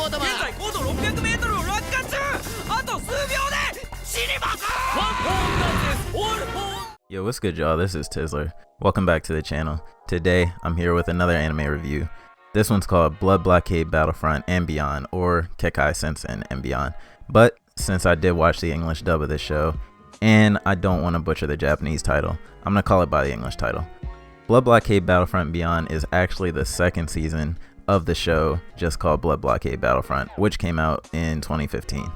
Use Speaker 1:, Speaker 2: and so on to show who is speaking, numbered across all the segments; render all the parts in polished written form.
Speaker 1: 現在高度 600m を落下中。あと数秒で死にます。
Speaker 2: Yo, what's good, y'all? This is YoTizzler. Welcome back to the channel. Today, I'm here with another anime review. This one's called Blockade Battlefront and Beyond, or Kekkai, Sensen, and Beyond. But since I did watch the English dub of this show, and I don't want to butcher the Japanese title, I'm going to call it by the English title. Blockade Battlefront Beyond is actually the second season of the show, just called Blockade Battlefront, which came out in 2015.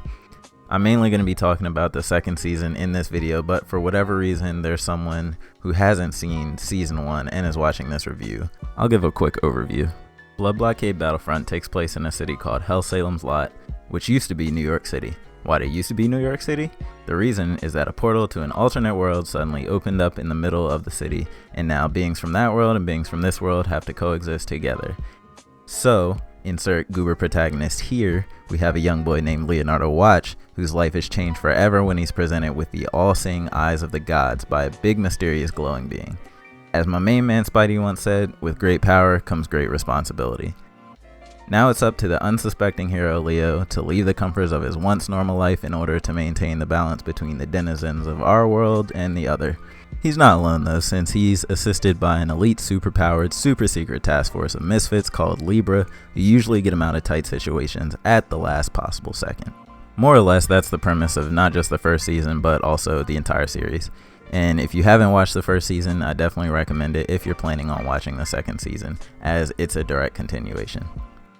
Speaker 2: I'm mainly going to be talking about the second season in this video, but for whatever reason there's someone who hasn't seen season 1 and is watching this review. I'll give a quick overview. Blockade Battlefront takes place in a city called Hell Salem's Lot, which used to be New York City. Why did it used to be New York City? The reason is that a portal to an alternate world suddenly opened up in the middle of the city, and now beings from that world and beings from this world have to coexist together. So, insert goober protagonist here, we have a young boy named Leonardo Watch, whose life is changed forever when he's presented with the all-seeing eyes of the gods by a big mysterious glowing being. As my main man Spidey once said, with great power comes great responsibility. Now it's up to the unsuspecting hero Leo to leave the comforts of his once normal life in order to maintain the balance between the denizens of our world and the other. He's not alone though, since he's assisted by an elite superpowered super secret task force of misfits called Libra, who usually get him out of tight situations at the last possible second. More or less that's the premise of not just the first season but also the entire series. And if you haven't watched the first season, I definitely recommend it if you're planning on watching the second season, as it's a direct continuation.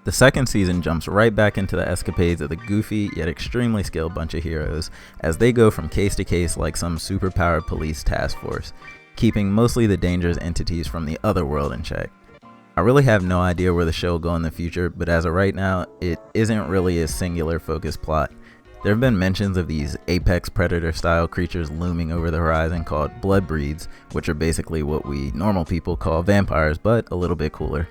Speaker 2: The second season jumps right back into the escapades of the goofy yet extremely skilled bunch of heroes as they go from case to case like some superpowered police task force, keeping mostly the dangerous entities from the other world in check. I really have no idea where the show will go in the future, but as of right now, it isn't really a singular focused plot. There have been mentions of these apex predator style creatures looming over the horizon called bloodbreeds, which are basically what we normal people call vampires, but a little bit cooler.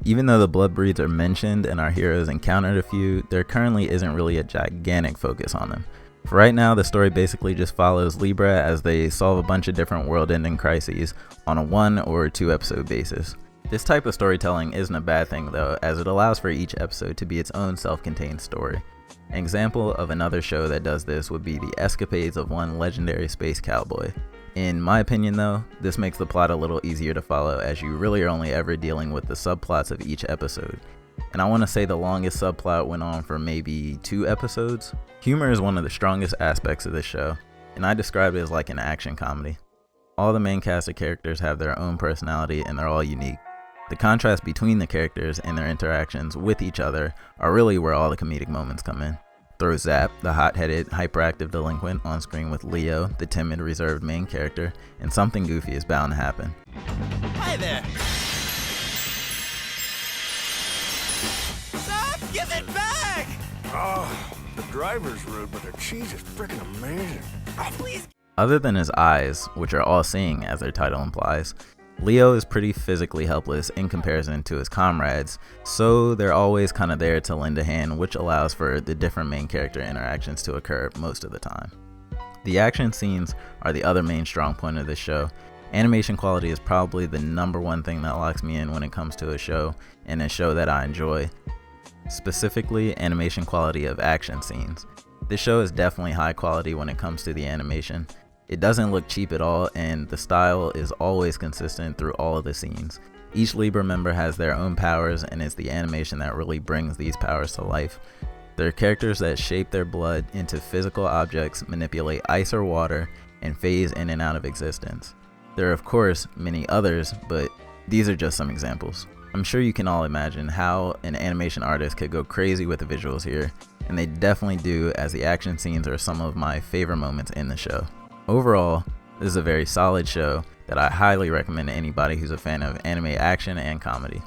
Speaker 2: Even though the bloodbreeds are mentioned and our heroes encountered a few, there currently isn't really a gigantic focus on them. For right now, the story basically just follows Libra as they solve a bunch of different world-ending crises on a 1 or 2 episode basis. This type of storytelling isn't a bad thing though, as it allows for each episode to be its own self-contained story. An example of another show that does this would be the escapades of one legendary space cowboy. In my opinion though, this makes the plot a little easier to follow as you really are only ever dealing with the subplots of each episode. And I want to say the longest subplot went on for maybe 2 episodes. Humor is one of the strongest aspects of this show, and I describe it as like an action comedy. All the main cast of characters have their own personality and they're all unique. The contrast between the characters and their interactions with each other are really where all the comedic moments come in. Throw Zap, the hot-headed, hyperactive delinquent, on screen with Leo, the timid, reserved main character, and something goofy is bound to happen.
Speaker 1: Hi there. Stop! Give it back!
Speaker 3: Oh, the driver's rude, but the cheese is freaking amazing.
Speaker 1: Oh, please.
Speaker 2: Other than his eyes, which are all-seeing as their title implies, Leo is pretty physically helpless in comparison to his comrades, so they're always kind of there to lend a hand, which allows for the different main character interactions to occur most of the time. The action scenes are the other main strong point of this show. Animation quality is probably the #1 thing that locks me in when it comes to a show, and a show that I enjoy. Specifically, animation quality of action scenes. This show is definitely high quality when it comes to the animation. It doesn't look cheap at all, and the style is always consistent through all of the scenes. Each Libra member has their own powers, and it's the animation that really brings these powers to life. They're characters that shape their blood into physical objects, manipulate ice or water, and phase in and out of existence. There are of course many others, but these are just some examples. I'm sure you can all imagine how an animation artist could go crazy with the visuals here, and they definitely do, as the action scenes are some of my favorite moments in the show. Overall, this is a very solid show that I highly recommend to anybody who's a fan of anime action and comedy.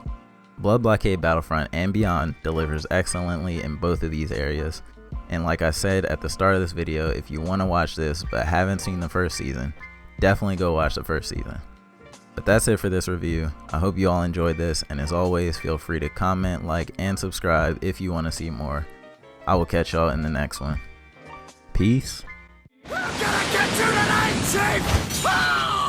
Speaker 2: Blockade Battlefront and Beyond delivers excellently in both of these areas, and like I said at the start of this video, if you want to watch this but haven't seen the first season, definitely go watch the first season. But that's it for this review. I hope you all enjoyed this, and as always, feel free to comment, like, and subscribe if you want to see more. I will catch y'all in the next one. Peace.
Speaker 3: We're gonna get you tonight, Chief! Oh!